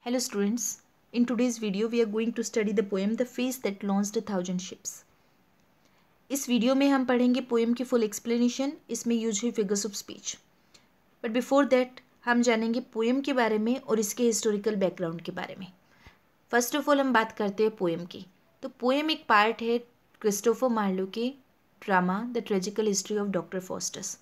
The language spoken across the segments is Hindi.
Hello students, in today's video we are going to study the poem The Face That Launched 1,000 Ships. इस वीडियो में हम पढ़ेंगे पोएम की फुल एक्सप्लेनेशन, इसमें यूज हुई figures of speech. But before that हम जानेंगे पोएम के बारे में और इसके हिस्टोरिकल बैकग्राउंड के बारे में। फर्स्ट ऑफ ऑल हम बात करते हैं पोएम की। तो पोएम एक पार्ट है क्रिस्टोफर मार्लो के drama the tragical history of doctor Faustus.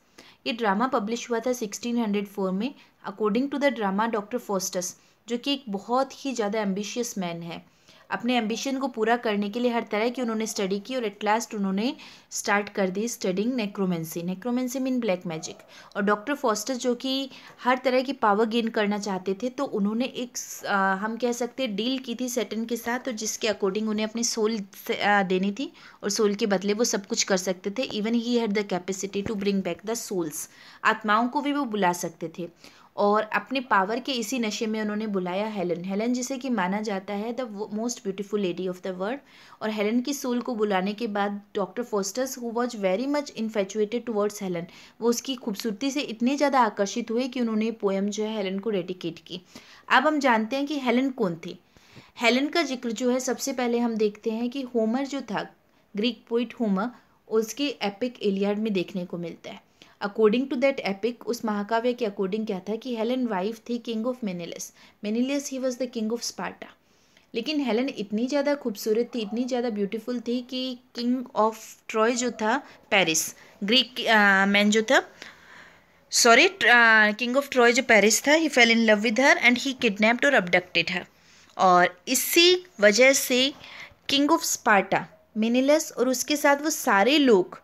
ये ड्रामा पब्लिश हुआ था 1604 में। According to the drama doctor Faustus, जो कि एक बहुत ही ज़्यादा एम्बिशियस मैन है, अपने एम्बिशन को पूरा करने के लिए हर तरह की उन्होंने स्टडी की और एट लास्ट उन्होंने स्टार्ट कर दी studying necromancy. Necromancy mean black magic. और डॉक्टर फॉस्टस जो कि हर तरह की पावर गेन करना चाहते थे, तो उन्होंने एक हम कह सकते हैं डील की थी सैटर्न के साथ, और जिसके अकॉर्डिंग उन्हें अपनी सोल देनी थी और सोल के बदले वो सब कुछ कर सकते थे। Even he had the capacity to bring back the souls. आत्माओं को भी वो बुला सकते थे। और अपने पावर के इसी नशे में उन्होंने बुलाया हेलन। हेलन जिसे कि माना जाता है the most beautiful lady of the world. और हेलन की सोल को बुलाने के बाद doctor Faustus who was very much infatuated towards Helen, वो उसकी खूबसूरती से इतने ज़्यादा आकर्षित हुए कि उन्होंने पोएम जो है हेलन को डेडिकेट की। अब हम जानते हैं कि हेलन कौन थी। हेलन का जिक्र जो है सबसे पहले हम देखते हैं कि होमर जो था, ग्रीक पोइट होमर, उसके एपिक इलियड में देखने को मिलता है। अकॉर्डिंग टू दैट एपिक, उस महाकाव्य के अकॉर्डिंग क्या था कि हेलन वाइफ थी king of Menelaus. Menelaus he was the king of Sparta. लेकिन हेलन इतनी ज़्यादा खूबसूरत थी, इतनी ज़्यादा ब्यूटीफुल थी कि किंग ऑफ ट्रॉय जो था, पेरिस, ग्रीक मैन जो था, सॉरी, किंग ऑफ ट्रॉय जो पेरिस था, he fell in love with her and he kidnapped और अबडक्टेड हर। और इसी वजह से किंग ऑफ स्पार्टा, मेनिलस, और उसके साथ वो सारे लोग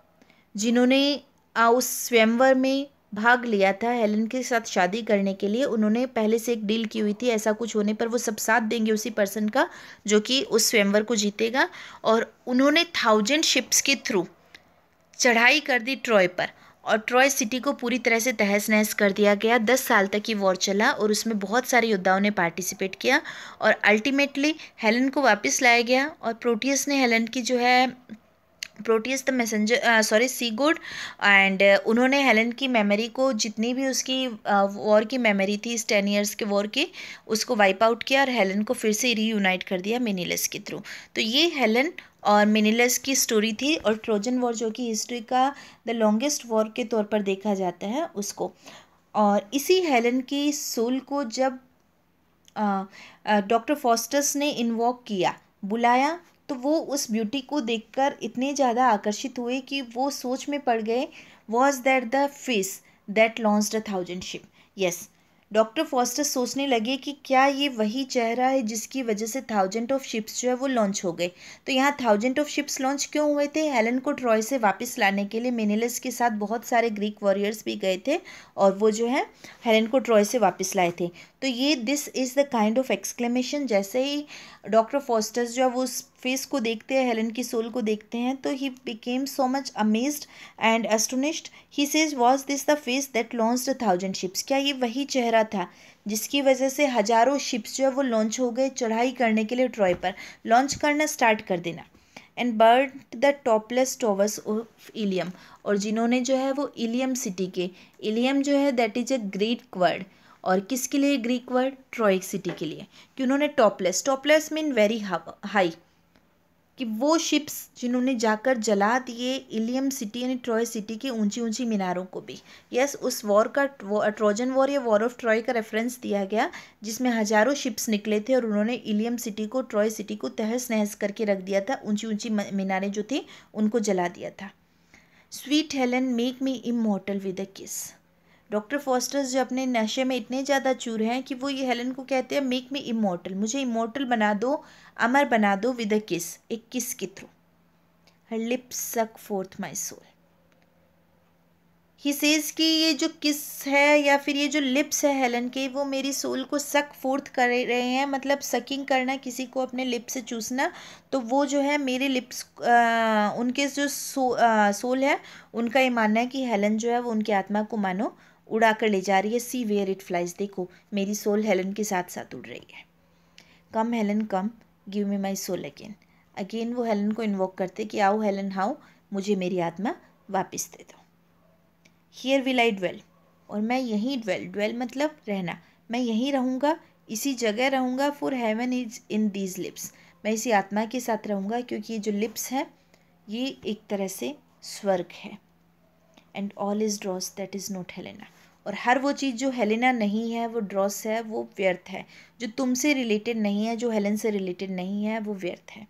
जिन्होंने उस स्वयंवर में भाग लिया था हेलन के साथ शादी करने के लिए, उन्होंने पहले से एक डील की हुई थी, ऐसा कुछ होने पर वो सब साथ देंगे उसी पर्सन का जो कि उस स्वयंवर को जीतेगा। और उन्होंने 1,000 शिप्स के थ्रू चढ़ाई कर दी ट्रॉय पर, और ट्रॉय सिटी को पूरी तरह से तहस नहस कर दिया गया। 10 साल तक ये वॉर चला और उसमें बहुत सारे योद्धाओं ने पार्टिसिपेट किया और अल्टीमेटली हेलन को वापस लाया गया। और प्रोटियस ने हेलन की जो है, Proteus the messenger, sorry, sea god, and उन्होंने हेलन की मेमोरी को, जितनी भी उसकी वॉर की मेमोरी थी इस 10 ईयर्स के वॉर की, उसको वाइप आउट किया और हेलन को फिर से रीयूनाइट कर दिया मेनिलस के थ्रू। तो ये हेलन और मेनिलस की स्टोरी थी। और ट्रोजन वॉर जो कि हिस्ट्री का द लॉन्गेस्ट वॉर के तौर पर देखा जाता है उसको। और इसी हेलन की सोल को जब डॉक्टर फॉस्टस ने इन्वॉक किया, बुलाया, तो वो उस ब्यूटी को देखकर इतने ज़्यादा आकर्षित हुए कि वो सोच में पड़ गए, was that the face that launched 1,000 ship. Yes, doctor Faustus सोचने लगे कि क्या ये वही चेहरा है जिसकी वजह से 1,000 ऑफ शिप्स जो है वो लॉन्च हो गए। तो यहाँ 1,000 ऑफ शिप्स लॉन्च क्यों हुए थे? हेलन को ट्रॉय से वापस लाने के लिए मेनिलस के साथ बहुत सारे ग्रीक वॉरियर्स भी गए थे और वो जो है हेलन को ट्रॉय से वापस लाए थे। तो ये this is the kind of exclamation. जैसे ही डॉक्टर फॉस्टस जो है वो उस फेस को देखते हैं, हेलन की सोल को देखते हैं, तो he became so much amazed and astonished. He says, was this the face that launched 1,000 ships? क्या ये वही चेहरा था जिसकी वजह से हजारों शिप्स जो है वो लॉन्च हो गए चढ़ाई करने के लिए ट्रॉय पर? लॉन्च करना स्टार्ट कर देना। And burn the topless towers of Ilium, और जिन्होंने जो है वो इलियम सिटी के, इलियम जो है that is a Greek word, और किसके लिए ग्रीक वर्ड? ट्रॉय सिटी के लिए। कि उन्होंने topless, topless mean very high, कि वो शिप्स जिन्होंने जाकर जला दिए इलियम सिटी यानी ट्रॉय सिटी की ऊंची ऊंची मीनारों को भी। यस, उस वॉर का, ट्रोजन वॉर या वॉर ऑफ ट्रॉय का रेफरेंस दिया गया, जिसमें हजारों शिप्स निकले थे और उन्होंने इलियम सिटी को, ट्रॉय सिटी को तहस नहस करके रख दिया था। ऊंची ऊंची मीनारें जो थी उनको जला दिया था। Sweet Helen make me immortal with a kiss. Doctor fosters जो अपने नशे में इतने ज़्यादा चूर हैं कि वो ये हेलन को कहते हैं, मेक मी इमॉर्टल, मुझे इमॉर्टल बना दो, अमर बना दो, विद अ किस, एक किस के थ्रू। Her lips suck forth my soul. He says कि ये जो किस है या फिर ये जो लिप्स है हेलन के, वो मेरी सोल को सक फोर्थ कर रहे हैं, मतलब सकिंग करना, किसी को अपने लिप्स से चूसना। तो वो जो है मेरे लिप्स, उनके जो सोल है, उनका ये मानना है कि हेलन जो है वो उनकी आत्मा को मानो उड़ा कर ले जा रही है। सी वेयर इट फ्लाइज, देखो मेरी सोल हेलन के साथ साथ उड़ रही है। Come Helen come, give me my soul again. Again वो हेलन को इन्वोक करते कि आओ हेलन हाउ, मुझे मेरी आत्मा वापस दे दो। हियर विल आई ड्वेल, और मैं यहीं ड्वेल, ड्वेल मतलब रहना, मैं यहीं रहूँगा इसी जगह रहूँगा, for heaven is in these lips, मैं इसी आत्मा के साथ रहूँगा क्योंकि ये जो लिप्स है ये एक तरह से स्वर्ग है। And all is dross that is not Helena, और हर वो चीज़ जो हेलेना नहीं है, वो ड्रॉस है, वो व्यर्थ है। जो तुमसे रिलेटेड नहीं है, जो हेलन से रिलेटेड नहीं है, वो व्यर्थ है।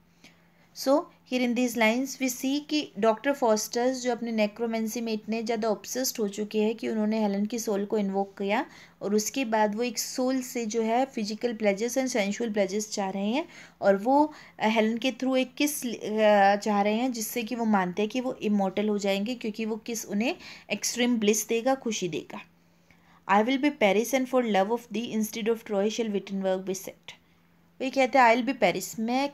So here in these lines we see कि डॉक्टर फॉस्टर्स जो अपने नेक्रोमेंसी में इतने ज़्यादा ऑब्सेस्ड हो चुके हैं कि उन्होंने हेलन की सोल को इन्वोक किया, और उसके बाद वो एक सोल से जो है physical pleasures and sensual pleasures चाह रहे हैं, और वो हेलन के थ्रू एक किस चाह रहे हैं जिससे कि वो मानते हैं कि वो इमॉर्टल हो जाएंगे, क्योंकि वो किस उन्हें एक्सट्रीम ब्लिस देगा, खुशी देगा। I will be Paris and for love of thee instead of Troy shall Wittenberg be sacked. वही कहते हैं आई विल बी पेरिस, मैं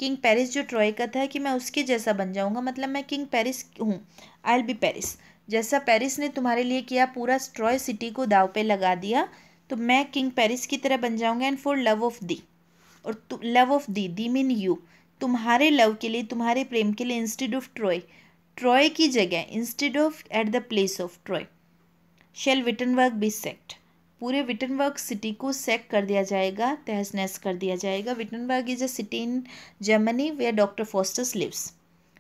किंग पेरिस जो ट्रॉय का था कि मैं उसके जैसा बन जाऊंगा, मतलब मैं किंग पेरिस हूँ। आई विल बी पेरिस, जैसा पेरिस ने तुम्हारे लिए किया, पूरा ट्रॉय सिटी को दाव पे लगा दिया, तो मैं किंग पेरिस की तरह बन जाऊंगा। And for love of thee, और love of thee mean you, तुम्हारे लव के लिए, तुम्हारे प्रेम के लिए, इंस्टेड ऑफ ट्रॉय की जगह, instead of at the place of Troy, shall Wittenberg be sacked, पूरे विटनबर्ग सिटी को सेक कर दिया जाएगा, तहस नहस कर दिया जाएगा। Wittenberg is a city in Germany where doctor Faustus lives.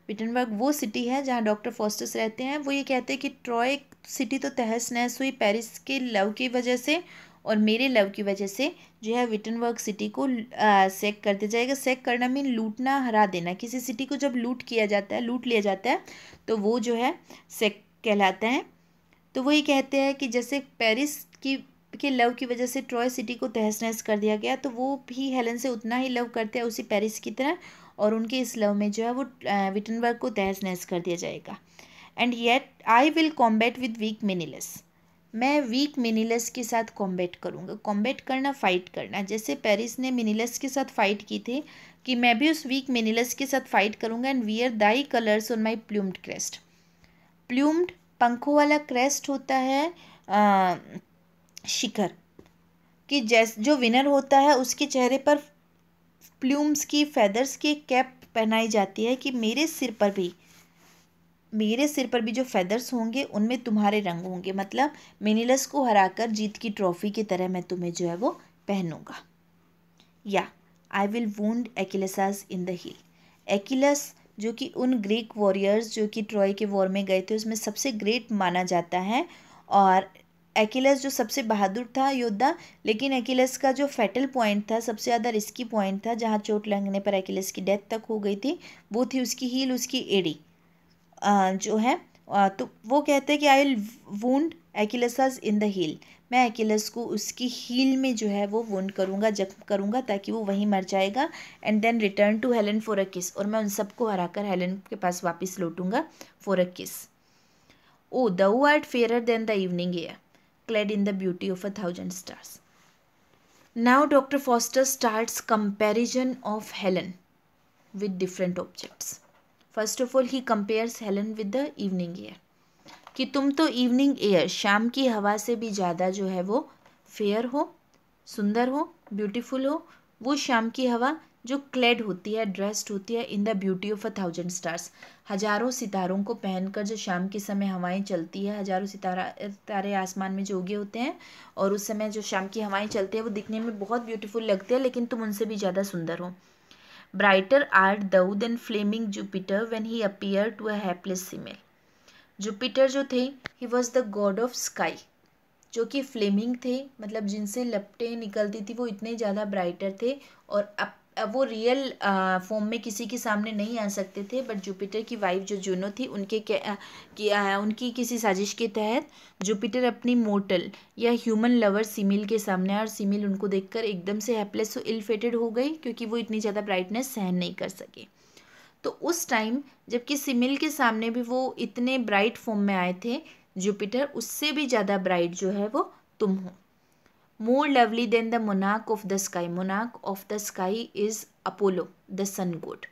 Wittenberg वो सिटी है जहाँ डॉक्टर फॉस्टर्स रहते हैं। वो ये कहते हैं कि ट्रॉय सिटी तो तहस नहस हुई पेरिस के लव की वजह से, और मेरे लव की वजह से जो है विटनबर्ग सिटी को सेक कर दिया जाएगा। सेक करना मीन लूटना, हरा देना। किसी सिटी को जब लूट किया जाता है, लूट लिया जाता है, तो वो जो है सेक कहलाता है। तो वही कहते हैं कि जैसे पेरिस की के लव की वजह से ट्रॉय सिटी को तहस नहस कर दिया गया, तो वो भी हेलन से उतना ही लव करते हैं उसी पेरिस की तरह, और उनके इस लव में जो है वो विटनबर्ग को तहस नहस कर दिया जाएगा। And yet I will combat with weak Menelaus, मैं वीक मेनिलस के साथ कॉम्बैट करूँगा। कॉम्बैट करना, फाइट करना, जैसे पेरिस ने मेनिलस के साथ फाइट की थी, कि मैं भी उस वीक मेनिलस के साथ फाइट करूँगा। And wear thy colours on my plumed crest, plumed पंखों वाला क्रेस्ट होता है शिखर, कि जो विनर होता है उसके चेहरे पर प्लूम्स की, फेदर्स की कैप पहनाई जाती है, कि मेरे सिर पर भी जो फेदर्स होंगे उनमें तुम्हारे रंग होंगे, मतलब मेनिलस को हराकर जीत की ट्रॉफी की तरह मैं तुम्हें जो है वो पहनूंगा। या I will wound Achilles in the heel, Achilles जो कि उन ग्रीक वॉरियर्स जो कि ट्रॉय के वॉर में गए थे उसमें सबसे ग्रेट माना जाता है, और एक्किलस जो सबसे बहादुर था योद्धा, लेकिन एक्किलस का जो फैटल पॉइंट था, सबसे ज़्यादा रिस्की पॉइंट था, जहाँ चोट लगने पर एक्किलस की डेथ तक हो गई थी, वो थी उसकी हील, उसकी एड़ी जो है। तो वो कहते हैं कि I will wound Achilles in the heel, मैं एक्किलस को उसकी हील में जो है वो वुंड करूँगा, जख्म करूँगा, ताकि वो वहीं मर जाएगा। And then return to Helen for a kiss, और मैं उन सबको हराकर हेलन के पास वापस लौटूंगा फॉर अ किस। ओ thou art fairer than the evening air, clad in the beauty of 1,000 stars. Now Dr. Foster starts comparison of Helen with different objects. First of all, he compares Helen with the evening air. कि तुम तो इवनिंग एयर, शाम की हवा से भी ज़्यादा जो है वो फेयर हो, सुंदर हो, ब्यूटीफुल हो। वो शाम की हवा जो क्लेड होती है, ड्रेस्ड होती है in the beauty of 1,000 stars, हजारों सितारों को पहनकर जो शाम के समय हवाएं चलती है, हजारों सितारे आसमान में जो उगे होते हैं, और उस समय जो शाम की हवाएं चलती है वो दिखने में बहुत ब्यूटीफुल लगती है, लेकिन तुम उनसे भी ज़्यादा सुंदर हो। Brighter art thou than flaming Jupiter when he appear to a hapless female. Jupiter जो थे, he was the god of sky, जो कि फ्लेमिंग थे, मतलब जिनसे लपटें निकलती थी, वो इतने ज़्यादा ब्राइटर थे, और अब वो रियल फॉर्म में किसी के सामने नहीं आ सकते थे। बट जुपिटर की वाइफ जो जूनो थी, उनकी किसी साजिश के तहत जुपिटर अपनी मोर्टल या ह्यूमन लवर सिमिल के सामने आया, और सिमिल उनको देखकर एकदम से हेल्पलेस इल फेटेड हो गई, क्योंकि वो इतनी ज़्यादा ब्राइटनेस सहन नहीं कर सके। तो उस टाइम जबकि सिमिल के सामने भी वो इतने ब्राइट फॉर्म में आए थे, जुपिटर उससे भी ज़्यादा ब्राइट जो है वो तुम हो। More lovely than the monarch of the sky, monarch of the sky is Apollo the sun god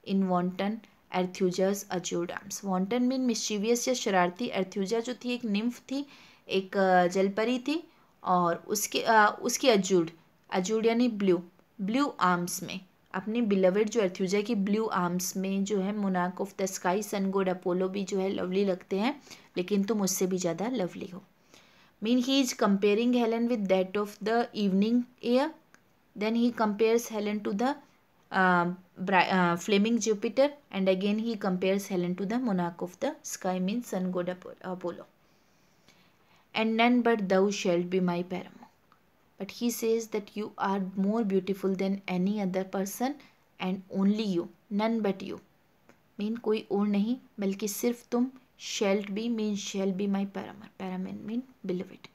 in wanton Arethusa's azured arms. Wanton mean mischievous या शरारती, एर्थ्यूजा जो थी एक निम्फ थी, एक जलपरी थी, और उसकी अज्यूर्ड यानी ब्लू आर्म्स में, अपनी बिलवेड जो एर्थ्यूजा की ब्लू आर्म्स में जो है monarch of the sky sun god Apollo भी जो है लवली लगते हैं, लेकिन तुम उससे भी ज़्यादा लवली हो। Mean he is comparing Helen with that of the evening air. Then he compares Helen to the flaming Jupiter, and again he compares Helen to the monarch of the sky, means sun god Apollo. And none but thou shalt be my paramour. But he says that you are more beautiful than any other person, and only you, none but you, mean कोई और नहीं बल्कि सिर्फ तुम, shalt be mean shall be my paramour, paramour mean beloved,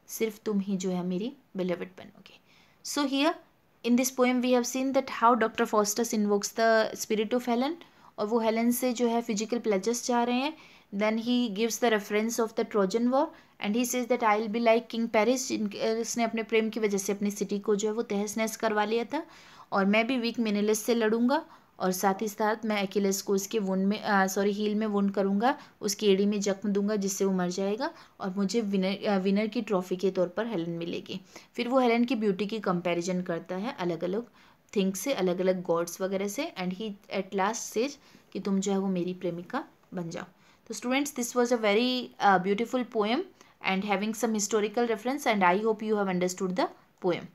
सिर्फ तुम ही जो है मेरी beloved बनोगे. So here in this poem we have seen that how Dr. Faustus invokes the spirit of Helen, और वो हेलन से जो है फिजिकल प्लेजर्स चाह रहे हैं. Then he gives the reference of the Trojan war and he says that I will be like king Paris, जिसने अपने प्रेम की वजह से अपनी सिटी को जो है वो तहस नहस करवा लिया था, और मैं भी वीक मेनेलिस से लड़ूंगा, और साथ ही साथ मैं अकिलेस को उसके वुंड में हील में वुंड करूंगा, उसकी एड़ी में जख्म दूंगा जिससे वो मर जाएगा, और मुझे विनर की ट्रॉफी के तौर पर हेलन मिलेगी. फिर वो हेलन की ब्यूटी की कंपैरिजन करता है अलग अलग थिंग्स से, अलग अलग गॉड्स वगैरह से, and he at last says कि तुम जो है वो मेरी प्रेमिका बन जाओ. तो students, this was a very beautiful poem and having some historical reference, and I hope you have understood the poem.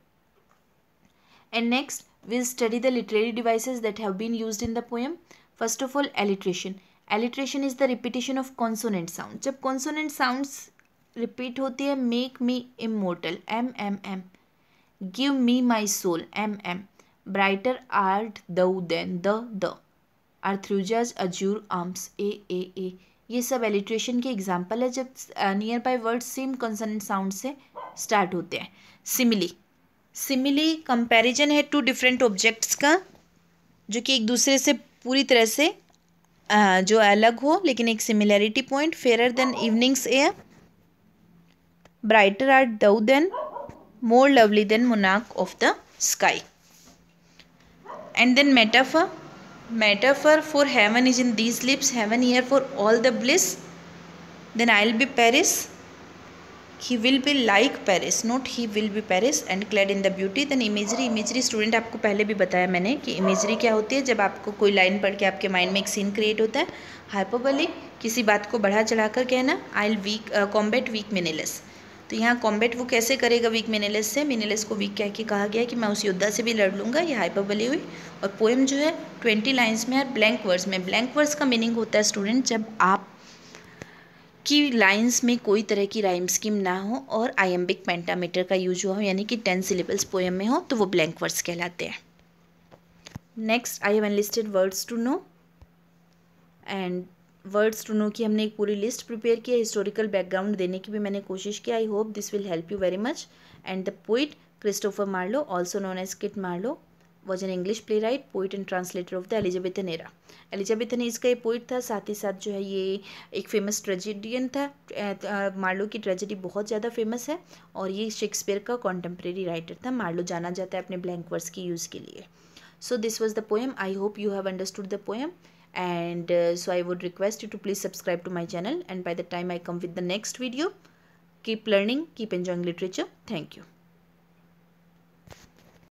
And next we'll study the literary devices that have been used in the poem. First of all, alliteration. Alliteration is the repetition of consonant sound. जब consonant sounds repeat होती है, make me immortal, M, give me my soul, M, brighter art thou than the, Arthurja's azure arms, A. ये सब एलिट्रेशन के एग्जाम्पल है जब near by word same consonant sound से स्टार्ट होते हैं. सिमिली कंपैरिजन है टू डिफरेंट ऑब्जेक्ट्स का, जो कि एक दूसरे से पूरी तरह से जो अलग हो लेकिन एक similarity point. Fair than evening's air, brighter art thou than, more lovely than monarch of the sky. And then metaphor for heaven is in these lips, heaven here for all the bliss. Then I'll be Paris, he will be like Paris, not he will be Paris, and clad in the beauty. Then imagery student आपको पहले भी बताया मैंने कि इमेजरी क्या होती है. जब आपको कोई लाइन पढ़ के आपके माइंड में एक सीन क्रिएट होता है. हाइपरबोली, किसी बात को बढ़ा चढ़ा कर कहना. I'll combat weak Menelaus, तो यहाँ कॉम्बैट वो कैसे करेगा वीक मेनेलिस से. मेनेलिस को वीक कह के कहा गया कि मैं उस योद्धा से भी लड़ लूँगा. ये हाइपरबोली हुई. और पोएम जो है 20 लाइन्स में है, ब्लैंक वर्ड्स में. ब्लैंक वर्ड्स का मीनिंग होता है स्टूडेंट जब आप की लाइन्स में कोई तरह की राइम स्कीम ना हो और आयम्बिक पेंटामीटर का यूज हो, यानी कि 10 सिलेबल्स पोएम में हो, तो वो ब्लैंक वर्ड्स कहलाते हैं. Next I have enlisted words to know, and words to know की हमने एक पूरी लिस्ट प्रिपेयर की है. हिस्टोरिकल बैकग्राउंड देने की भी मैंने कोशिश की. I hope this will help you very much. And the poet Christopher Marlowe, also known as Kit Marlowe, was an English playwright, poet and translator of the Elizabethan era. Elizabethan age का ये पोइट था, साथ ही साथ जो है ये एक फेमस ट्रेजेडियन था. मार्लो की ट्रेजेडी बहुत ज़्यादा फेमस है, और ये शेक्सपियर का कॉन्टेम्प्रेरी राइटर था. मार्लो जाना जाता है अपने ब्लैंक वर्ड्स की यूज़ के लिए. So this was the poem. I hope you have understood the poem, and so I would request you to please subscribe to my channel, and by the time I come with the next video, keep learning, keep enjoying literature. Thank you.